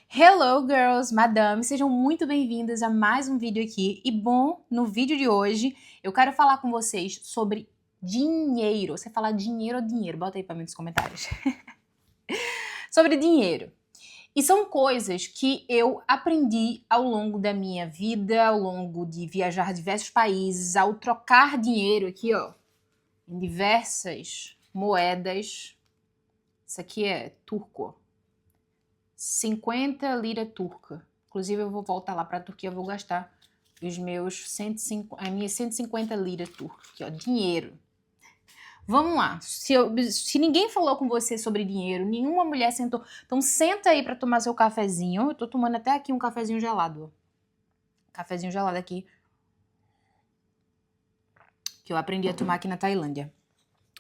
Hello girls, madame, sejam muito bem-vindas a mais um vídeo aqui. E bom, no vídeo de hoje eu quero falar com vocês sobre dinheiro. Você fala dinheiro ou dinheiro? Bota aí pra mim nos comentários. Sobre dinheiro. E são coisas que eu aprendi ao longo da minha vida, ao longo de viajar a diversos países, ao trocar dinheiro aqui, ó, em diversas moedas. Isso aqui é turco. 50 lira turca. Inclusive, eu vou voltar lá para a Turquia, eu vou gastar os meus 150, a minha 150 lira turca, aqui, ó, dinheiro. Vamos lá. Se ninguém falou com você sobre dinheiro, nenhuma mulher sentou, então senta aí para tomar seu cafezinho. Eu tô tomando até aqui um cafezinho gelado. Cafezinho gelado aqui, que eu aprendi a tomar aqui na Tailândia.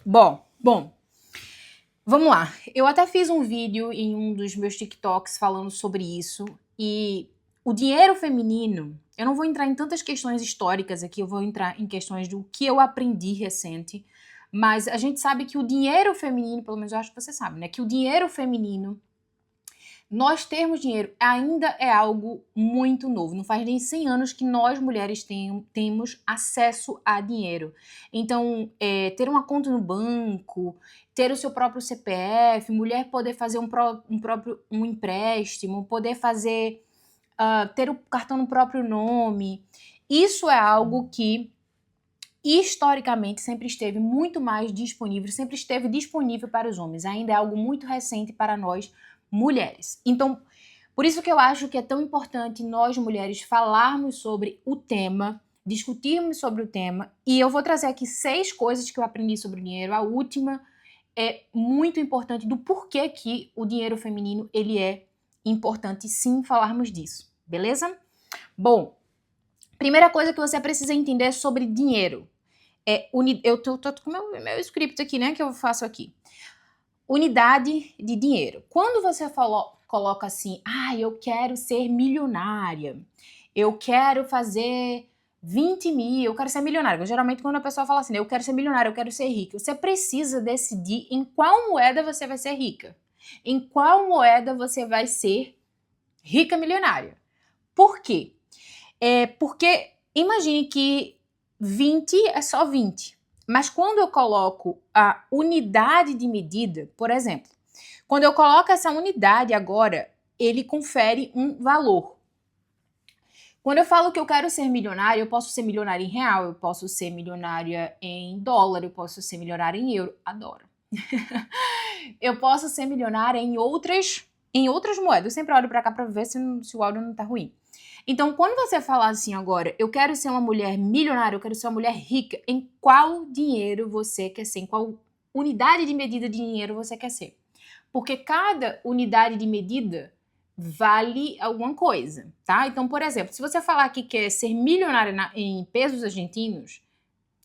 Bom, vamos lá. Eu até fiz um vídeo em um dos meus TikToks falando sobre isso. E o dinheiro feminino, eu não vou entrar em tantas questões históricas aqui, eu vou entrar em questões do que eu aprendi recente. Mas a gente sabe que o dinheiro feminino, pelo menos eu acho que você sabe, né? Que o dinheiro feminino, nós termos dinheiro ainda é algo muito novo. Não faz nem 100 anos que nós mulheres temos acesso a dinheiro. Então, ter uma conta no banco, ter o seu próprio CPF, mulher poder fazer um empréstimo, poder fazer, ter o cartão no próprio nome, isso é algo que historicamente sempre esteve muito mais disponível, sempre esteve disponível para os homens. Ainda é algo muito recente para nós mulheres. Então, por isso que eu acho que é tão importante nós mulheres falarmos sobre o tema, discutirmos sobre o tema, e eu vou trazer aqui 6 coisas que eu aprendi sobre o dinheiro. A última é muito importante do porquê que o dinheiro feminino ele é importante sim falarmos disso, beleza? Bom, primeira coisa que você precisa entender sobre dinheiro. Eu tô com meu script aqui, né, que eu faço aqui. Unidade de dinheiro. Quando você coloca assim, eu quero ser milionária, eu quero fazer 20 mil, eu quero ser milionária. Geralmente quando a pessoa fala assim, eu quero ser milionária, eu quero ser rica, você precisa decidir em qual moeda você vai ser rica. Em qual moeda você vai ser rica milionária. Por quê? Porque imagine que 20 é só 20. Mas quando eu coloco a unidade de medida, por exemplo, quando eu coloco essa unidade agora, ele confere um valor. Quando eu falo que eu quero ser milionária, eu posso ser milionária em real, eu posso ser milionária em dólar, eu posso ser milionária em euro. Adoro. Eu posso ser milionária em outras moedas. Eu sempre olho pra cá pra ver se o áudio não tá ruim. Então, quando você falar assim agora, eu quero ser uma mulher milionária, eu quero ser uma mulher rica, em qual dinheiro você quer ser? Em qual unidade de medida de dinheiro você quer ser? Porque cada unidade de medida vale alguma coisa, tá? Então, por exemplo, se você falar que quer ser milionária em pesos argentinos,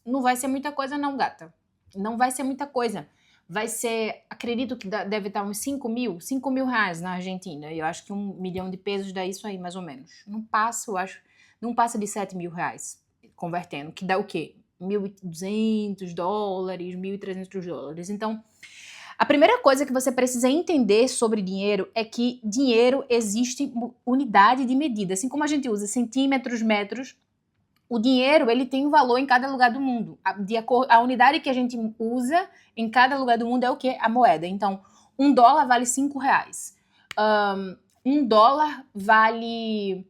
não vai ser muita coisa não, gata. Não vai ser muita coisa. Vai ser, acredito que deve estar uns 5 mil reais na Argentina. Eu acho que 1 milhão de pesos dá isso aí, mais ou menos. Não passa, eu acho, não passa de 7 mil reais, convertendo, que dá o quê? 1.200 dólares, 1.300 dólares. Então, a primeira coisa que você precisa entender sobre dinheiro é que dinheiro existe unidade de medida. Assim como a gente usa centímetros, metros, o dinheiro, ele tem um valor em cada lugar do mundo. A unidade que a gente usa em cada lugar do mundo é o quê? A moeda. Então, $1 vale 5 reais. $1 vale...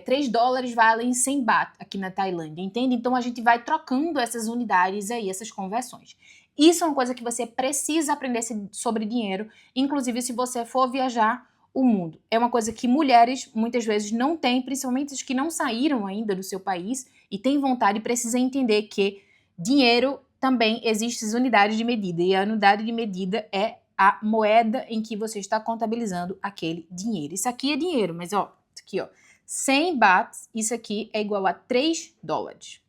3 dólares valem 100 baht aqui na Tailândia, entende? Então, a gente vai trocando essas unidades aí, essas conversões. Isso é uma coisa que você precisa aprender sobre dinheiro, inclusive se você for viajar o mundo. É uma coisa que mulheres muitas vezes não têm, principalmente as que não saíram ainda do seu país e têm vontade e precisam entender que dinheiro também existe as unidades de medida e a unidade de medida é a moeda em que você está contabilizando aquele dinheiro. Isso aqui é dinheiro, mas ó, isso aqui ó, 100 bahts, isso aqui é igual a 3 dólares,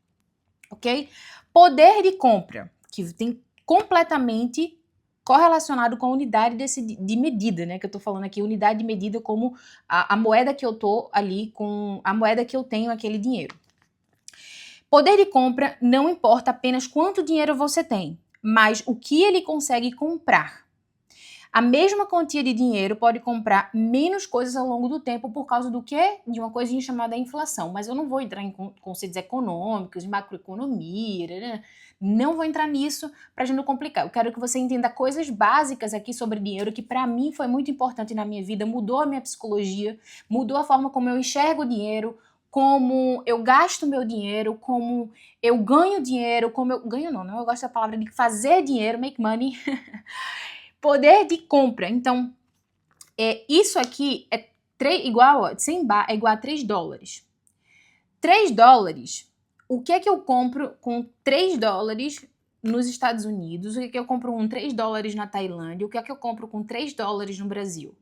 ok? Poder de compra, que tem completamente correlacionado com a unidade de medida, né? Que eu tô falando aqui, unidade de medida como a moeda que eu tô ali, com a moeda que eu tenho aquele dinheiro. Poder de compra não importa apenas quanto dinheiro você tem, mas o que ele consegue comprar. A mesma quantia de dinheiro pode comprar menos coisas ao longo do tempo por causa do quê? De uma coisinha chamada inflação. Mas eu não vou entrar em conceitos econômicos, de macroeconomia, né? Não vou entrar nisso para a gente não complicar. Eu quero que você entenda coisas básicas aqui sobre dinheiro que para mim foi muito importante na minha vida, mudou a minha psicologia, mudou a forma como eu enxergo o dinheiro, como eu gasto meu dinheiro, como eu ganho dinheiro, como eu ganho não, eu gosto da palavra de fazer dinheiro, make money. Poder de compra. Então, isso aqui é igual a 100 é igual a 3 dólares. 3 dólares, o que é que eu compro com 3 dólares nos Estados Unidos? O que é que eu compro com 3 dólares na Tailândia? O que é que eu compro com 3 dólares no Brasil?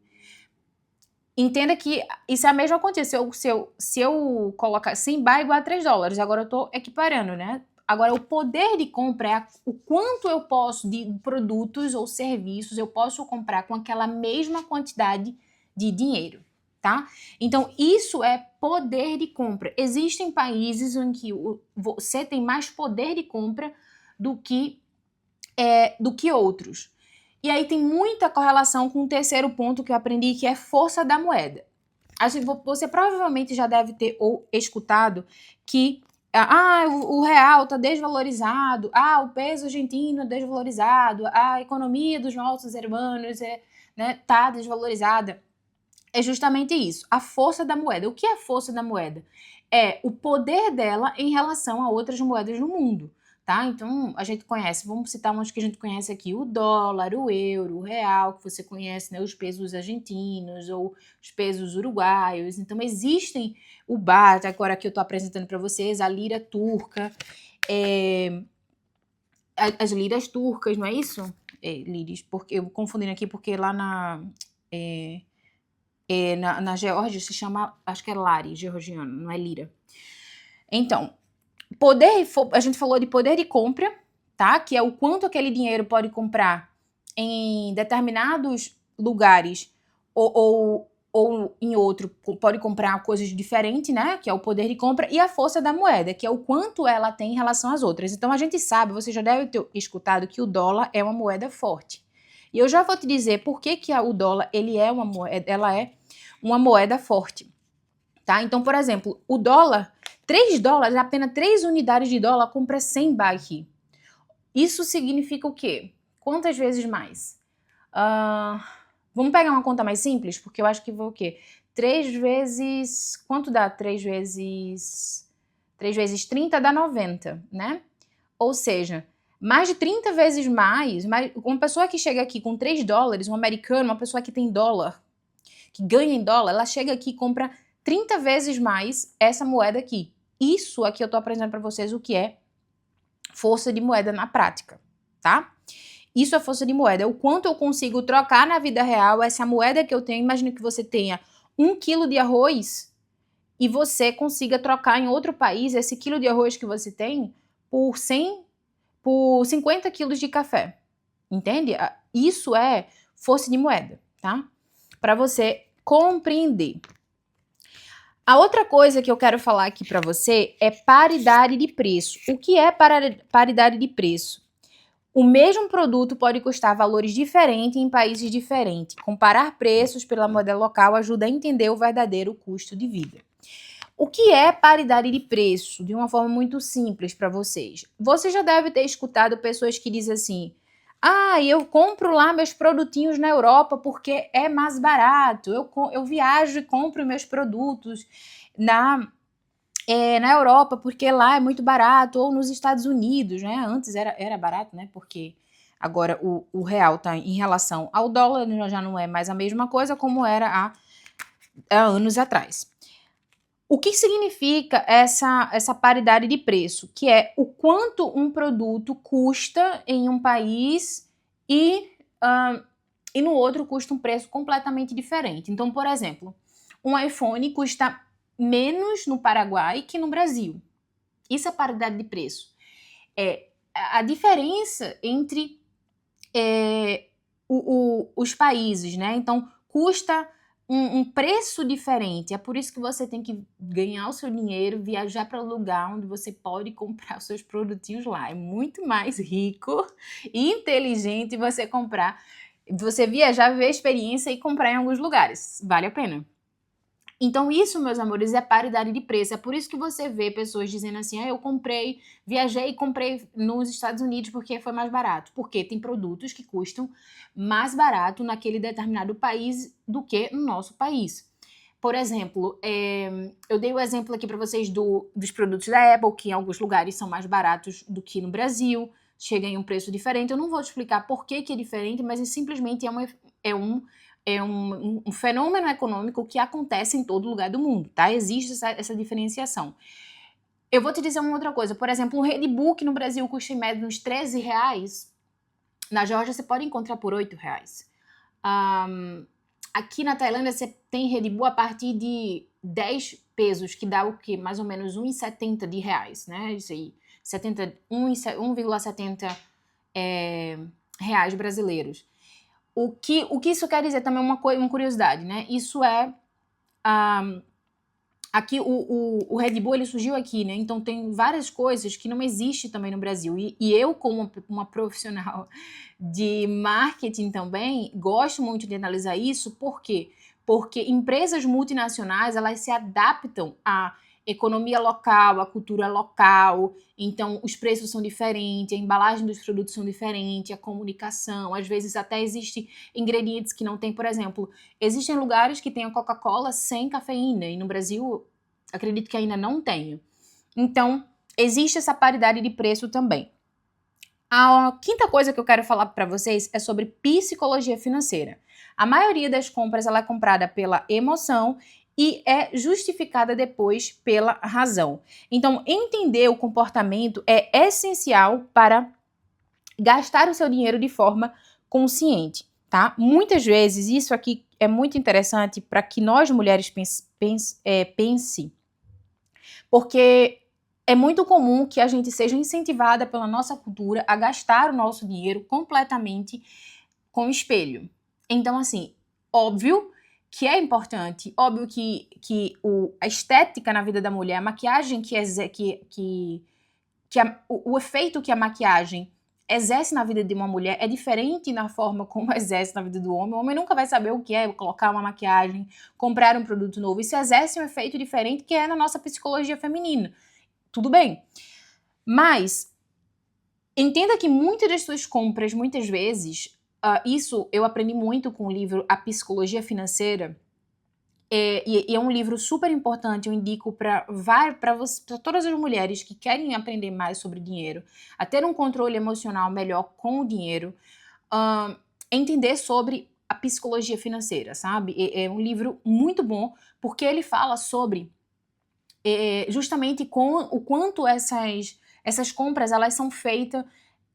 Entenda que isso é a mesma quantia. Se eu colocar 100 baht é igual a 3 dólares. Agora eu estou equiparando, né? Agora, o poder de compra é o quanto eu posso de produtos ou serviços eu posso comprar com aquela mesma quantidade de dinheiro, tá? Então, isso é poder de compra. Existem países em que você tem mais poder de compra do que outros. E aí tem muita correlação com o terceiro ponto que eu aprendi, que é força da moeda. Você provavelmente já deve ter escutado que o real está desvalorizado, o peso argentino é desvalorizado, a economia dos nossos hermanos tá desvalorizada. É justamente isso, a força da moeda. O que é a força da moeda? É o poder dela em relação a outras moedas no mundo, tá? Então, a gente conhece, vamos citar umas que a gente conhece aqui, o dólar, o euro, o real, que você conhece, né? Os pesos argentinos ou os pesos uruguaios. Então, existem o baht, agora que eu tô apresentando para vocês, a lira turca, as liras turcas, não é isso? Liras, porque eu confundindo aqui, porque lá na Geórgia se chama, acho que é lari georgiano, não é lira. Então, a gente falou de poder de compra, tá? Que é o quanto aquele dinheiro pode comprar em determinados lugares ou em outro, pode comprar coisas diferentes, né? Que é o poder de compra, e a força da moeda, que é o quanto ela tem em relação às outras. Então, a gente sabe, você já deve ter escutado que o dólar é uma moeda forte. E eu já vou te dizer por que o dólar, ela é uma moeda forte, tá? Então, por exemplo, o dólar, 3 dólares, apenas 3 unidades de dólar compra 100 baht. Isso significa o quê? Quantas vezes mais? Vamos pegar uma conta mais simples, porque eu acho que vai o quê? 3 vezes... Quanto dá 3 vezes... 3 vezes 30 dá 90, né? Ou seja, mais de 30 vezes mais. Uma pessoa que chega aqui com 3 dólares, um americano, uma pessoa que tem dólar, que ganha em dólar, ela chega aqui e compra 30 vezes mais essa moeda aqui. Isso aqui eu tô apresentando para vocês o que é força de moeda na prática, tá? Isso é força de moeda, é o quanto eu consigo trocar na vida real essa moeda que eu tenho. Imagina que você tenha 1 quilo de arroz e você consiga trocar em outro país esse quilo de arroz que você tem por 50 quilos de café. Entende? Isso é força de moeda, tá? Para você compreender. A outra coisa que eu quero falar aqui para você é paridade de preço. O que é paridade de preço? O mesmo produto pode custar valores diferentes em países diferentes. Comparar preços pela moeda local ajuda a entender o verdadeiro custo de vida. O que é paridade de preço? De uma forma muito simples para vocês. Você já deve ter escutado pessoas que dizem assim: eu compro lá meus produtinhos na Europa porque é mais barato. Eu viajo e compro meus produtos na Europa porque lá é muito barato, ou nos Estados Unidos, né? Antes era barato, né? Porque agora o real está em relação ao dólar, já não é mais a mesma coisa como era há anos atrás. O que significa essa paridade de preço? Que é o quanto um produto custa em um país e no outro custa um preço completamente diferente. Então, por exemplo, um iPhone custa menos no Paraguai que no Brasil. Isso é paridade de preço. É a diferença entre os países, né? Então, custa um preço diferente. É por isso que você tem que ganhar o seu dinheiro, viajar para o lugar onde você pode comprar os seus produtinhos lá. É muito mais rico e inteligente você comprar Você viajar, viver a experiência e comprar em alguns lugares. Vale a pena. Então isso, meus amores, é paridade de preço. É por isso que você vê pessoas dizendo assim, eu viajei e comprei nos Estados Unidos porque foi mais barato. Porque tem produtos que custam mais barato naquele determinado país do que no nosso país. Por exemplo, eu dei o exemplo aqui para vocês dos produtos da Apple, que em alguns lugares são mais baratos do que no Brasil, chega em um preço diferente. Eu não vou te explicar por que é diferente, mas simplesmente é um fenômeno econômico que acontece em todo lugar do mundo, tá? Existe essa diferenciação. Eu vou te dizer uma outra coisa. Por exemplo, um Red Bull que no Brasil custa em média uns R$13, na Geórgia você pode encontrar por R$8. Aqui na Tailândia você tem Red Bull a partir de 10 pesos, que dá o quê? Mais ou menos 1,70 de reais, né? Isso aí, 1,70 reais brasileiros. O que isso quer dizer também, uma curiosidade, né? Isso é... aqui, o Red Bull, ele surgiu aqui, né? Então tem várias coisas que não existem também no Brasil. E eu, como uma profissional de marketing também, gosto muito de analisar isso. Por quê? Porque empresas multinacionais, elas se adaptam à economia local, à cultura local. Então, os preços são diferentes, a embalagem dos produtos são diferentes, a comunicação. Às vezes até existem ingredientes que não tem, por exemplo, existem lugares que tem a Coca-Cola sem cafeína, e no Brasil, acredito que ainda não tenha. Então, existe essa paridade de preço também. A quinta coisa que eu quero falar para vocês é sobre psicologia financeira. A maioria das compras ela é comprada pela emoção e é justificada depois pela razão. Então, entender o comportamento é essencial para gastar o seu dinheiro de forma consciente, tá? Muitas vezes, isso aqui é muito interessante para que nós mulheres pense, porque é muito comum que a gente seja incentivada pela nossa cultura a gastar o nosso dinheiro completamente com o espelho. Então, assim, óbvio que é importante, óbvio que a estética na vida da mulher, a maquiagem o efeito que a maquiagem exerce na vida de uma mulher é diferente na forma como exerce na vida do homem. O homem nunca vai saber o que é colocar uma maquiagem, comprar um produto novo. Isso exerce um efeito diferente que é na nossa psicologia feminina. Tudo bem. Mas entenda que muitas das suas compras, muitas vezes, isso eu aprendi muito com o livro A Psicologia Financeira, e é um livro super importante, eu indico para todas as mulheres que querem aprender mais sobre dinheiro, a ter um controle emocional melhor com o dinheiro, entender sobre a psicologia financeira, sabe? É um livro muito bom, porque ele fala sobre justamente com o quanto essas compras elas são feitas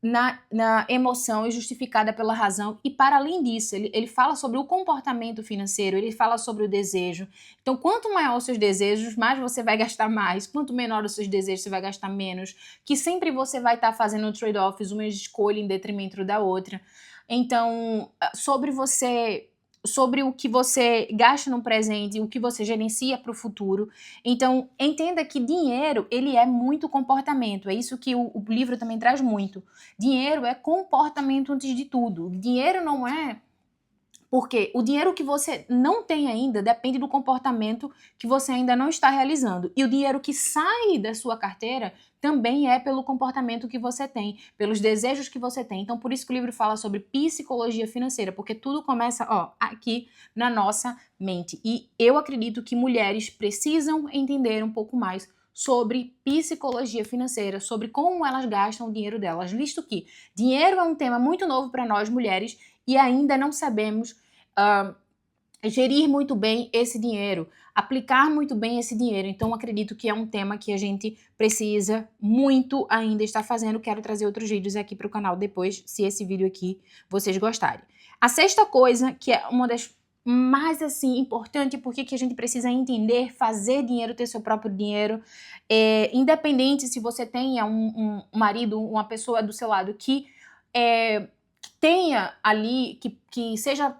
na emoção e justificada pela razão. E para além disso, ele fala sobre o comportamento financeiro, ele fala sobre o desejo. Então, quanto maior os seus desejos, mais você vai gastar mais. Quanto menor os seus desejos, você vai gastar menos. Que sempre você vai estar fazendo trade-offs, uma escolha em detrimento da outra. Então, sobre o que você gasta no presente e o que você gerencia para o futuro. Então, entenda que dinheiro, ele é muito comportamento. É isso que o livro também traz muito. Dinheiro é comportamento antes de tudo. Dinheiro não é... Porque o dinheiro que você não tem ainda depende do comportamento que você ainda não está realizando. E o dinheiro que sai da sua carteira também é pelo comportamento que você tem, pelos desejos que você tem. Então, por isso que o livro fala sobre psicologia financeira, porque tudo começa, aqui na nossa mente. E eu acredito que mulheres precisam entender um pouco mais sobre psicologia financeira, sobre como elas gastam o dinheiro delas, visto que dinheiro é um tema muito novo para nós mulheres e ainda não sabemos gerir muito bem esse dinheiro, aplicar muito bem esse dinheiro. Então, acredito que é um tema que a gente precisa muito ainda estar fazendo. Quero trazer outros vídeos aqui para o canal depois, se esse vídeo aqui vocês gostarem. A sexta coisa, que é uma das mais, assim, importante, porque que a gente precisa entender, fazer dinheiro, ter seu próprio dinheiro, independente se você tenha um marido, uma pessoa do seu lado que tenha ali, que seja...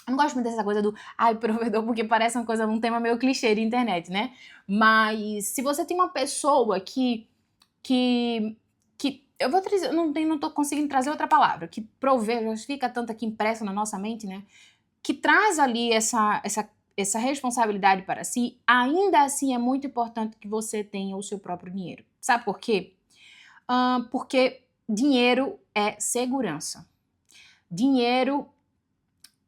Eu não gosto muito dessa coisa do provedor, porque parece um tema meio clichê de internet, né? Mas se você tem uma pessoa que eu vou trazer, não tô conseguindo trazer outra palavra, que fica tanto aqui impressa na nossa mente, né? Que traz ali essa responsabilidade para si. Ainda assim é muito importante que você tenha o seu próprio dinheiro. Sabe por quê? Porque dinheiro é segurança. Dinheiro,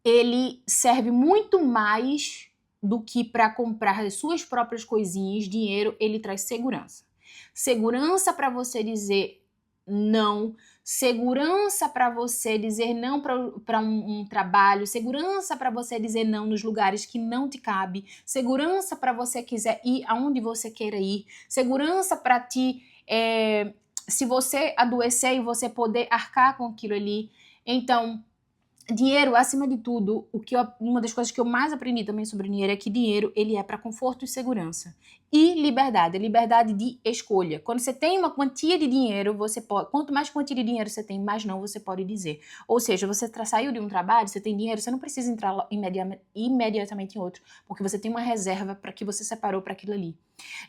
ele serve muito mais do que para comprar as suas próprias coisinhas. Dinheiro, ele traz segurança. Segurança para você dizer não, segurança para você dizer não para um trabalho, segurança para você dizer não nos lugares que não te cabe, segurança para você quiser ir aonde você queira ir, segurança para ti, se você adoecer e você poder arcar com aquilo ali. Então, dinheiro, acima de tudo, uma das coisas que eu mais aprendi também sobre dinheiro é que dinheiro, ele é para conforto e segurança. E liberdade de escolha. Quando você tem uma quantia de dinheiro, você pode, quanto mais quantia de dinheiro você tem, mais não você pode dizer. Ou seja, você saiu de um trabalho, você tem dinheiro, você não precisa entrar imediatamente em outro, porque você tem uma reserva para que você separou para aquilo ali.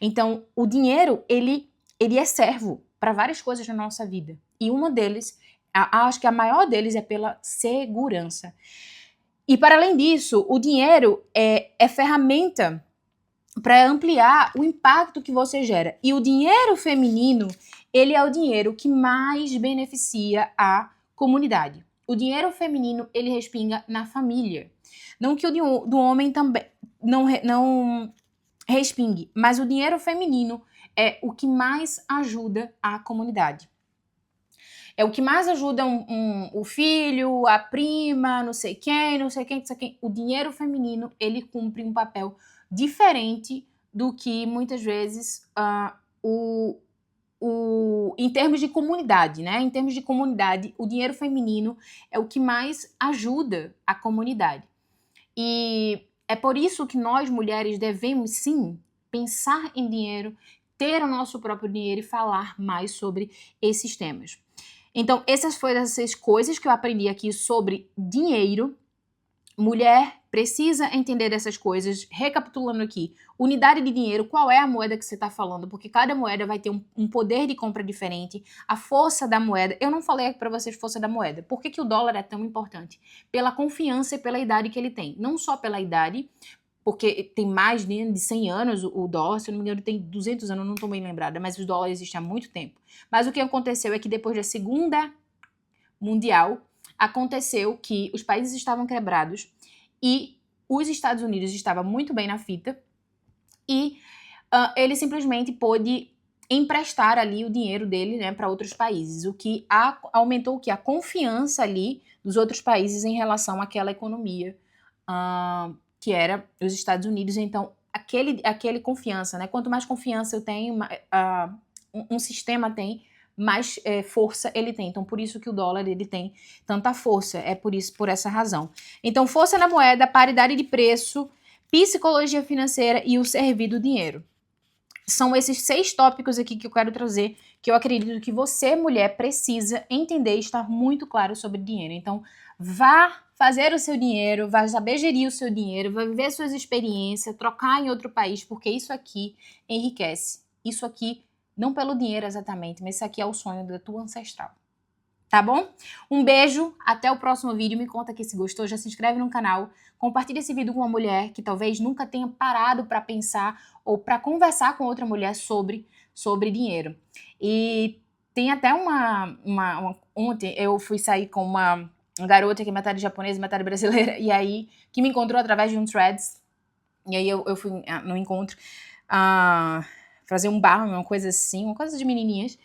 Então, o dinheiro, ele é servo para várias coisas na nossa vida. E uma deles, acho que a maior deles é pela segurança. E para além disso, o dinheiro é ferramenta para ampliar o impacto que você gera. E o dinheiro feminino, ele é o dinheiro que mais beneficia a comunidade. O dinheiro feminino, ele respinga na família. Não que o do homem também não respingue, mas o dinheiro feminino é o que mais ajuda a comunidade. É o que mais ajuda o filho, a prima, não sei quem. O dinheiro feminino, ele cumpre um papel diferente do que, muitas vezes, em termos de comunidade, né? Em termos de comunidade, o dinheiro feminino é o que mais ajuda a comunidade. E é por isso que nós, mulheres, devemos, sim, pensar em dinheiro, ter o nosso próprio dinheiro e falar mais sobre esses temas. Então, essas foram as 6 coisas que eu aprendi aqui sobre dinheiro. Mulher precisa entender dessas coisas. Recapitulando aqui, unidade de dinheiro, qual é a moeda que você está falando? Porque cada moeda vai ter um poder de compra diferente. A força da moeda, eu não falei para vocês força da moeda. Por que o dólar é tão importante? Pela confiança e pela idade que ele tem. Não só pela idade, porque tem mais de 100 anos o dólar, se eu não me engano tem 200 anos, não estou bem lembrada, mas o dólar existe há muito tempo. Mas o que aconteceu é que depois da Segunda Mundial, aconteceu que os países estavam quebrados e os Estados Unidos estavam muito bem na fita e ele simplesmente pôde emprestar ali o dinheiro dele, né, para outros países, o que aumentou a confiança ali dos outros países em relação àquela economia que era os Estados Unidos. Então, aquele confiança, né? Quanto mais confiança eu tenho, um sistema tem, mais força ele tem. Então, por isso que o dólar ele tem tanta força. É por essa razão. Então, força na moeda, paridade de preço, psicologia financeira e o servir do dinheiro. São esses 6 tópicos aqui que eu quero trazer, que eu acredito que você, mulher, precisa entender e estar muito claro sobre dinheiro. Então, vá fazer o seu dinheiro, vai saber gerir o seu dinheiro, vai viver suas experiências, trocar em outro país, porque isso aqui enriquece. Isso aqui, não pelo dinheiro exatamente, mas isso aqui é o sonho da tua ancestral. Tá bom? Um beijo, até o próximo vídeo. Me conta aqui se gostou, já se inscreve no canal, compartilha esse vídeo com uma mulher que talvez nunca tenha parado para pensar ou para conversar com outra mulher sobre dinheiro. E tem até ontem eu fui sair com uma garota que é metade japonesa e metade brasileira, e aí, que me encontrou através de um threads, e aí eu fui no encontro fazer um bar, uma coisa assim, uma coisa de menininhas.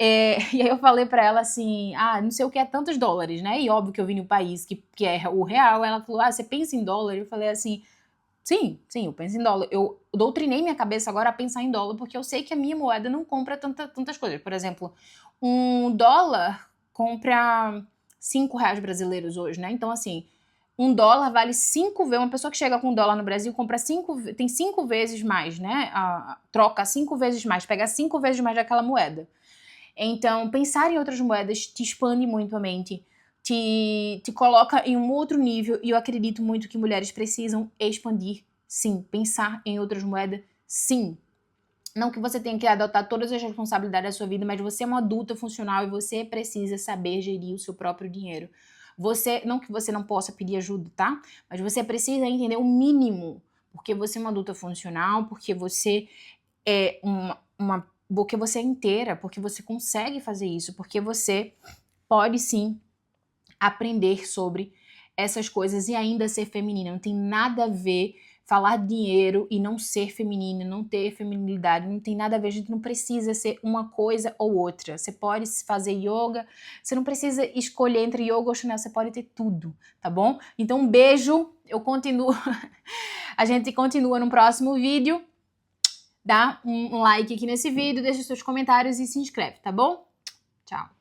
E aí eu falei pra ela assim, não sei o que é tantos dólares, né? E óbvio que eu vim no país que é o real. Ela falou, você pensa em dólar? Eu falei assim, sim, eu penso em dólar. Eu doutrinei minha cabeça agora a pensar em dólar, porque eu sei que a minha moeda não compra tantas coisas. Por exemplo, um dólar compra 5 reais brasileiros hoje, né? Então, assim, um dólar vale 5 vezes. Uma pessoa que chega com um dólar no Brasil compra tem 5 vezes mais, né? Troca 5 vezes mais, pega 5 vezes mais daquela moeda. Então, pensar em outras moedas te expande muito a mente, te coloca em um outro nível, e eu acredito muito que mulheres precisam expandir, sim. Pensar em outras moedas, sim. Não que você tenha que adotar todas as responsabilidades da sua vida, mas você é uma adulta funcional e você precisa saber gerir o seu próprio dinheiro. Não que você não possa pedir ajuda, tá? Mas você precisa entender o mínimo, porque você é uma adulta funcional, porque você é porque você é inteira, porque você consegue fazer isso, porque você pode sim aprender sobre essas coisas e ainda ser feminina. Não tem nada a ver falar dinheiro e não ser feminina, não ter feminilidade, não tem nada a ver. A gente não precisa ser uma coisa ou outra. Você pode fazer yoga, você não precisa escolher entre yoga ou Chanel, você pode ter tudo, tá bom? Então, um beijo, eu continuo, a gente continua no próximo vídeo. Dá um like aqui nesse vídeo, deixa os seus comentários e se inscreve, tá bom? Tchau!